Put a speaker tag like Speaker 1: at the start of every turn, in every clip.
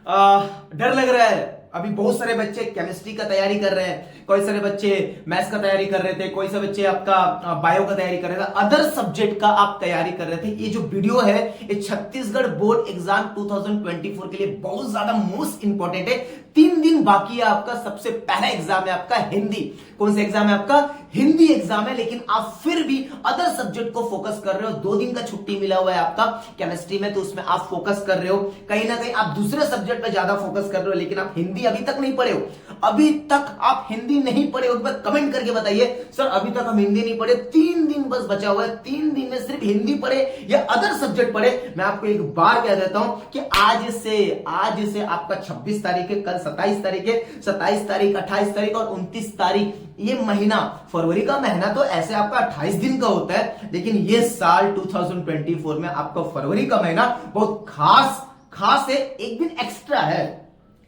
Speaker 1: डर लग रहा है। अभी बहुत सारे बच्चे केमिस्ट्री का तैयारी कर रहे हैं, कोई सारे बच्चे मैथ्स का तैयारी कर रहे थे, कोई सारे बच्चे आपका बायो का तैयारी कर रहे थे, अदर सब्जेक्ट का आप तैयारी कर रहे थे। ये जो वीडियो है ये छत्तीसगढ़ बोर्ड एग्जाम 2024 के लिए बहुत ज्यादा मोस्ट इंपॉर्टेंट है। 3 दिन बाकी है आपका। सबसे पहला एग्जाम है आपका हिंदी। कौन सा एग्जाम है आपका? हिंदी एग्जाम है। लेकिन आप फिर भी अदर सब्जेक्ट को फोकस कर रहे हो। 2 दिन का छुट्टी मिला हुआ है आपका केमिस्ट्री में, तो उसमें आप फोकस कर रहे हो। कहीं ना कहीं आप दूसरे सब्जेक्ट पे ज्यादा फोकस कर रहे हो, लेकिन आप हिंदी अभी तक नहीं पढ़े हो। अभी तक आप हिंदी नहीं पढ़े हो, कमेंट करके बताइए सर अभी तक हम हिंदी नहीं पढ़े। 3 दिन बस बचा हुआ है। 3 दिन में सिर्फ हिंदी पढ़े या अदर सब्जेक्ट पढ़े। मैं आपको एक बार कह देता हूं कि आज से आपका 26 तारीख है, कल 27 तारीख है, 27 तारीख, 28 तारीख और 29 तारीख, ये महीना, फरवरी का महीना तो ऐसे आपका 28 दिन का होता है, लेकिन ये साल 2024 में आपका फरवरी का महीना बहुत खास है। एक दिन एक्स्ट्रा है,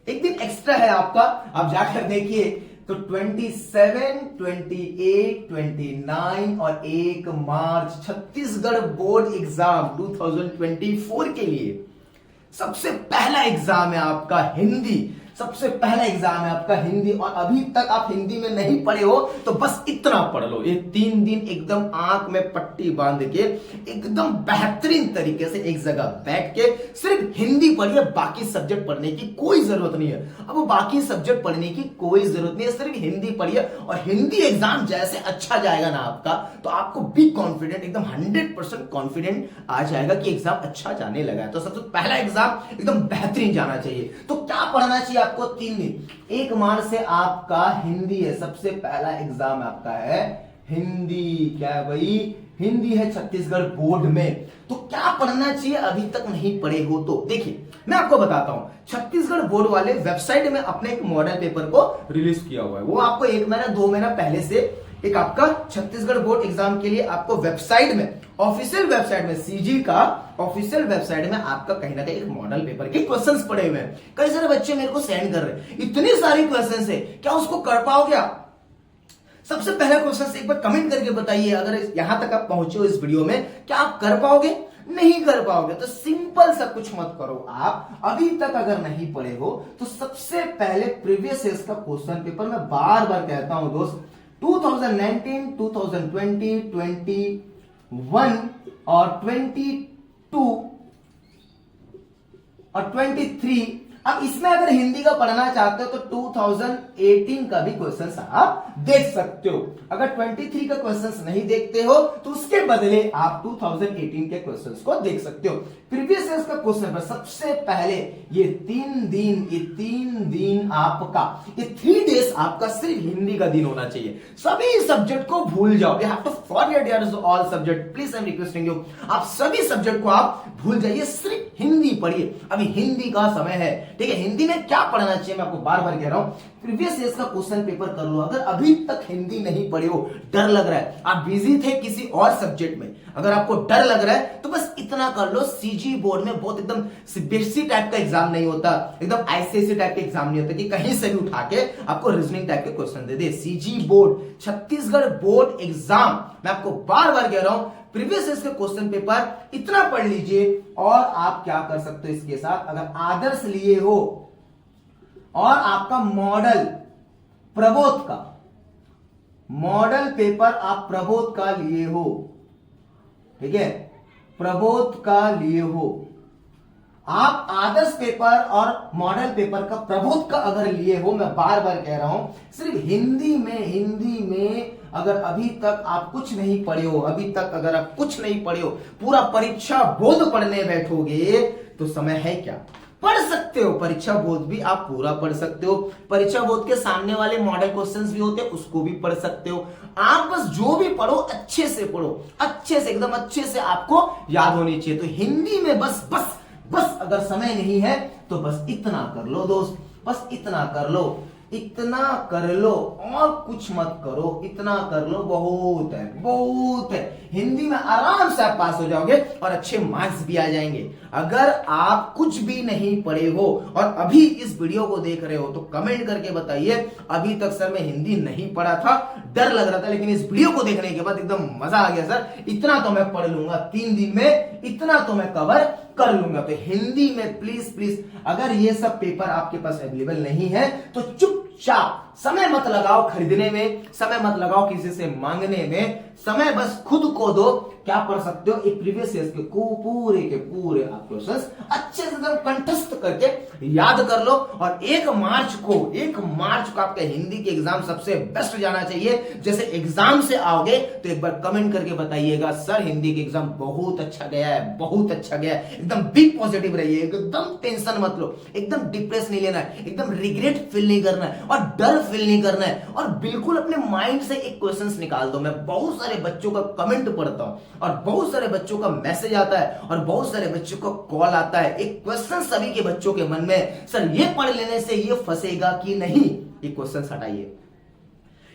Speaker 1: एक दिन एक्स्ट्रा है आपका। आप जाकर देखिए तो 27, 28, 29 और 1 मार्च छत्तीसगढ़ बोर्ड एग्जाम 2024 के लिए सबसे पहला एग्जाम है आपका हिंदी। सबसे पहला एग्जाम है आपका हिंदी, और अभी तक आप हिंदी में नहीं पढ़े हो तो बस इतना पढ़ लो। ये 3 दिन एकदम आंख में पट्टी बांध के एकदम बेहतरीन तरीके से एक जगह बैठ के सिर्फ हिंदी पढ़िए। बाकी सब्जेक्ट पढ़ने की कोई जरूरत नहीं है। अब बाकी सब्जेक्ट पढ़ने की कोई जरूरत नहीं है, सिर्फ हिंदी पढ़िए। और हिंदी एग्जाम जैसे अच्छा जाएगा ना आपका, तो आपको बी कॉन्फिडेंट, एकदम 100% कॉन्फिडेंट आ जाएगा कि एग्जाम अच्छा जाने लगा है। तो सबसे पहला एग्जाम एकदम बेहतरीन जाना चाहिए। तो क्या पढ़ना चाहिए आपको? 3 दिन। 1 मार्च से आपका हिंदी है। सबसे पहला एग्जाम आपका है हिंदी। क्या है भाई? हिंदी है छत्तीसगढ़ बोर्ड में। तो क्या पढ़ना चाहिए अभी तक नहीं पढ़े हो तो? देखिए मैं आपको बताता हूं, छत्तीसगढ़ बोर्ड वाले वेबसाइट में अपने एक मॉडल पेपर को रिलीज किया हुआ है। वो आपको 1 महीना 2 महीना पहले से एक आपका छत्तीसगढ़ बोर्ड एग्जाम के लिए आपको वेबसाइट में, ऑफिशियल वेबसाइट में, सीजी का ऑफिशियल वेबसाइट में आपका कहीं ना कहीं एक मॉडल पेपर के क्वेश्चंस पड़े हुए हैं। कई सारे बच्चे मेरे को सेंड कर रहे हैं, इतनी सारी क्वेश्चंस है, क्या उसको कर पाओगे आप? सबसे पहला क्वेश्चन एक बार कमेंट करके बताइए, अगर यहां तक आप पहुंचे हो इस वीडियो में, क्या आप कर पाओगे? नहीं कर पाओगे तो सिंपल सा कुछ मत करो। आप अभी तक अगर नहीं पढ़े हो तो सबसे पहले प्रीवियस ईयर का क्वेश्चन पेपर, मैं बार बार कहता हूं दोस्त, 2019, 2020, 21 और 22 और 23, अब इसमें अगर हिंदी का पढ़ना चाहते हो तो 2018 का भी क्वेश्चन आप देख सकते हो। अगर 23 का क्वेश्चन नहीं देखते हो तो उसके बदले आप 2018 के क्वेश्चंस को देख सकते हो। प्रीवियस ईयर का क्वेश्चन पर सबसे पहले ये 3 दिन आपका, ये 3 डेज आपका सिर्फ हिंदी का दिन होना चाहिए। सभी सब्जेक्ट को भूल जाओ। You have to forget your all subject, please I am requesting you. आप सभी सब्जेक्ट को आप भूल जाइए, सिर्फ हिंदी पढ़िए। अभी हिंदी का समय है, ठीक है? हिंदी में क्या पढ़ना चाहिए मैं आपको बार बार कह रहा हूं, प्रीवियस ईयर का क्वेश्चन पेपर कर लो। अगर अभी तक हिंदी नहीं पढ़े हो, डर लग रहा है, आप बिजी थे किसी और सब्जेक्ट में, अगर आपको डर लग रहा है तो बस इतना कर लो। सीजी बोर्ड में बहुत एकदम सीबीएसई टाइप का एग्जाम नहीं होता, एकदम आईसीएसई टाइप का एग्जाम नहीं होता कि कहीं से भी उठा के आपको रीजनिंग टाइप के क्वेश्चन दे दे। CG board, Chhattisgarh board exam, मैं आपको बार बार कह रहा हूं, प्रीवियस ईयर के क्वेश्चन पेपर इतना पढ़ लीजिए। और आप क्या कर सकते हो इसके साथ, अगर आदर्श लिए हो और आपका मॉडल प्रबोध का मॉडल पेपर आप प्रबोध का लिए हो, ठीक है, प्रबोध का लिए हो, आप आदर्श पेपर और मॉडल पेपर का प्रबोध का अगर लिए हो, मैं बार बार कह रहा हूं, सिर्फ हिंदी में अगर अभी तक आप कुछ नहीं पढ़े हो, अभी तक अगर आप कुछ नहीं पढ़े हो, पूरा परीक्षा बोध पढ़ने बैठोगे तो समय है क्या? पढ़ सकते हो, परीक्षा बोध भी आप पूरा पढ़ सकते हो। परीक्षा बोध के सामने वाले मॉडल क्वेश्चंस भी होते हैं, उसको भी पढ़ सकते हो। आप बस जो भी पढ़ो अच्छे से पढ़ो, अच्छे से, एकदम अच्छे से आपको याद होनी चाहिए। तो हिंदी में बस अगर समय नहीं है तो बस इतना कर लो दोस्त, बस इतना कर लो, इतना कर लो और कुछ मत करो, इतना कर लो, बहुत है। हिंदी में आराम से आप पास हो जाओगे और अच्छे मार्क्स भी आ जाएंगे। अगर आप कुछ भी नहीं पढ़े हो और अभी इस वीडियो को देख रहे हो तो कमेंट करके बताइए, अभी तक सर मैं हिंदी नहीं पढ़ा था, डर लग रहा था, लेकिन इस वीडियो को देखने के बाद एकदम मजा आ गया सर, इतना तो मैं पढ़ लूंगा 3 दिन में, इतना तो मैं कवर कर लूंगा। तो हिंदी में प्लीज प्लीज, अगर ये सब पेपर आपके पास अवेलेबल नहीं है तो चुपचाप, समय मत लगाओ खरीदने में, समय मत लगाओ किसी से मांगने में, समय बस खुद को दो। क्या पढ़ सकते हो, एक प्रीवियस ईयर के पूरे आप क्वेश्चंस अच्छे से एकदम कंठस्थ करके याद कर लो। और 1 मार्च को आपका हिंदी के एग्जाम सबसे बेस्ट जाना चाहिए। जैसे एग्जाम से आओगे तो एक बार कमेंट करके बताइएगा, सर हिंदी के एग्जाम बहुत अच्छा गया है, बहुत अच्छा गया है। एकदम बिग पॉजिटिव रहिए, एकदम टेंशन मत लो, एकदम डिप्रेस नहीं लेना है, एकदम रिग्रेट फील नहीं करना है और डर फील नहीं करना है। और बिल्कुल अपने माइंड से एक क्वेश्चंस निकाल दो। मैं बहुत सारे बच्चों का कमेंट पढ़ता हूं और बहुत सारे बच्चों का मैसेज आता है और बहुत सारे बच्चों का कॉल आता है। एक क्वेश्चन सभी के बच्चों के मन में, सर ये पढ़ लेने से ये फंसेगा कि नहीं? ये क्वेश्चन हटाइए,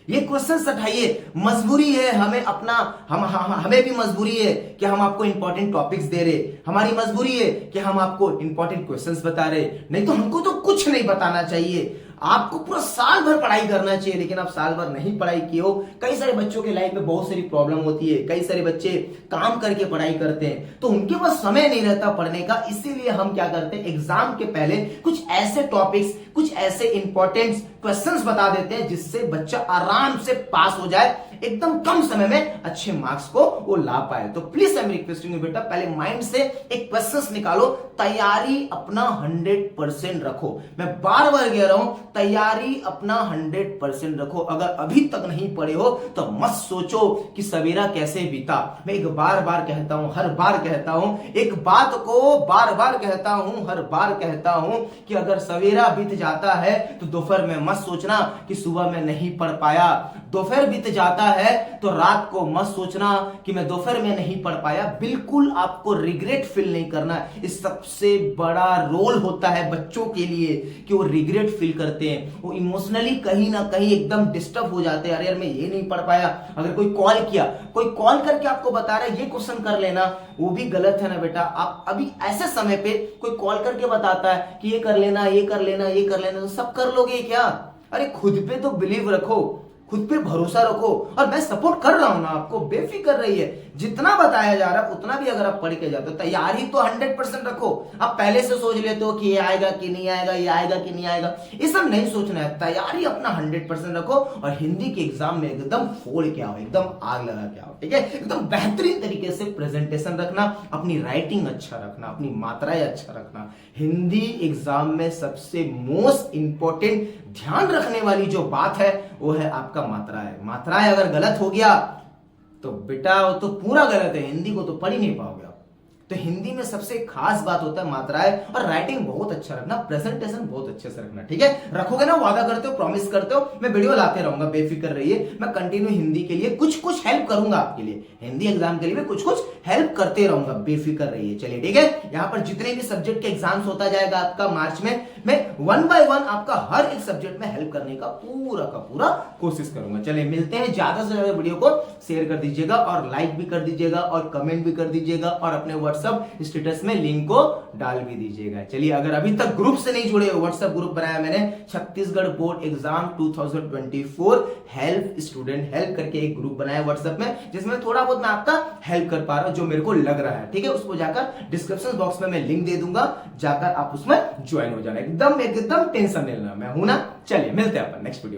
Speaker 1: ये क्वेश्चन हटाइए। मजबूरी है हमें अपना, हमें भी मजबूरी है कि हम आपको इंपॉर्टेंट टॉपिक्स दे रहे, हमारी मजबूरी है कि हम आपको इंपॉर्टेंट क्वेश्चंस बता रहे, नहीं तो हमको तो कुछ नहीं बताना चाहिए। आपको पूरा साल भर पढ़ाई करना चाहिए, लेकिन आप साल भर नहीं पढ़ाई किए हो। कई सारे बच्चों के लाइफ में बहुत सारी प्रॉब्लम होती है, कई सारे बच्चे काम करके पढ़ाई करते हैं तो उनके पास समय नहीं रहता पढ़ने का। इसीलिए हम क्या करते हैं, एग्जाम के पहले कुछ ऐसे टॉपिक्स, कुछ ऐसे इंपॉर्टेंट क्वेश्चंस बता देते हैं जिससे बच्चा आराम से पास हो जाए, एकदम कम समय में अच्छे मार्क्स को वो ला पाए। तो please I am requesting you बेटा, पहले माइंड से एक क्वेश्चंस निकालो, तैयारी अपना 100% रखो। मैं बार बार कह रहा हूं, तैयारी अपना 100% रखो। अगर अभी तक नहीं पढ़े हो तो मत सोचो कि सवेरा कैसे बीता। मैं एक बार बार कहता हूं, हर बार कहता हूं, एक बात को बार बार कहता हूं, हर बार कहता हूं कि अगर सवेरा बीत जाता है तो दोपहर में मत सोचना कि सुबह में नहीं पढ़ पाया। दोपहर बीत जाता है तो रात को मत सोचना कि मैं दोपहर में नहीं पढ़ पाया। बिल्कुल आपको रिग्रेट फील नहीं करना। इस सबसे बड़ा रोल होता है बच्चों के लिए कि वो रिग्रेट फील करते हैं, वो इमोशनली कहीं ना कहीं एकदम डिस्टर्ब हो जाते हैं। अरे यार मैं ये नहीं पढ़ पाया। अगर कोई कॉल किया, कोई कॉल करके आपको बता रहा है ये क्वेश्चन कर लेना, वो भी गलत है ना बेटा। आप अभी ऐसे समय पे कोई कॉल करके बताता है कि ये कर लेना, ये कर लेना, ये कर लेना, तो सब कर लोगे क्या? अरे खुद पे तो बिलीव रखो, खुद पे भरोसा रखो। और मैं सपोर्ट कर रहा हूं ना आपको, बेफिक्र रहिए। जितना बताया जा रहा है उतना भी अगर आप पढ़ के जाते हो, तैयारी तो 100% रखो। आप पहले से सोच लेते हो कि ये आएगा कि नहीं आएगा, ये आएगा कि नहीं आएगा, ये सब नहीं सोचना है। तैयारी अपना 100% रखो और हिंदी के एग्जाम में एकदम फोड़ के आओ, एकदम आग लगा के आओ, ठीक है? एकदम बेहतरीन तरीके से प्रेजेंटेशन रखना, अपनी राइटिंग अच्छा रखना, अपनी मात्राएं अच्छा रखना। हिंदी एग्जाम में सबसे मोस्ट इंपॉर्टेंट ध्यान रखने वाली जो बात है वो है आपका मात्राएं। मात्राएं अगर गलत हो गया तो बेटा वो तो पूरा गलत है, हिंदी को तो पढ़ ही नहीं पाओगे आप। तो हिंदी में सबसे खास बात होता है मात्राएं, और राइटिंग बहुत अच्छा रखना, प्रेजेंटेशन बहुत अच्छे से रखना, ठीक है? रखोगे ना, वादा करते हो, प्रॉमिस करते हो, मैं वीडियो लाते रहूंगा, बेफिक्र रहिए। मैं कंटिन्यू हिंदी के लिए कुछ हेल्प करूंगा आपके लिए, हिंदी एग्जाम के लिए मैं कुछ हेल्प करते रहूंगा, बेफिक्र रहिए। चलिए ठीक है, यहाँ पर जितने भी सब्जेक्ट के एग्जाम्स होता जाएगा आपका मार्च में, मैं 1 by 1 आपका हर एक सब्जेक्ट में हेल्प करने का पूरा कोशिश करूंगा। चलिए मिलते हैं, ज्यादा से ज्यादा वीडियो को शेयर कर दीजिएगा और लाइक भी कर दीजिएगा और कमेंट भी कर दीजिएगा और अपने व्हाट्सएप स्टेटस में लिंक को डाल भी दीजिएगा। चलिए, अगर अभी तक ग्रुप से नहीं जुड़े हो, व्हाट्सएप ग्रुप बनाया मैंने, Chhattisgarh board exam 2024 help student help करके एक ग्रुप बनाया व्हाट्सएप में, जिसमें थोड़ा बहुत मैं आपका हेल्प कर पा रहा हूं जो मेरे को लग रहा है, ठीक है? उसको जाकर डिस्क्रिप्शन बॉक्स में मैं लिंक दे दूंगा, जाकर आप उसमें ज्वाइन हो जाना। एकदम टेंशन नहीं लेना, मैं हूं ना। चलिए मिलते हैं अपन नेक्स्ट वीडियो।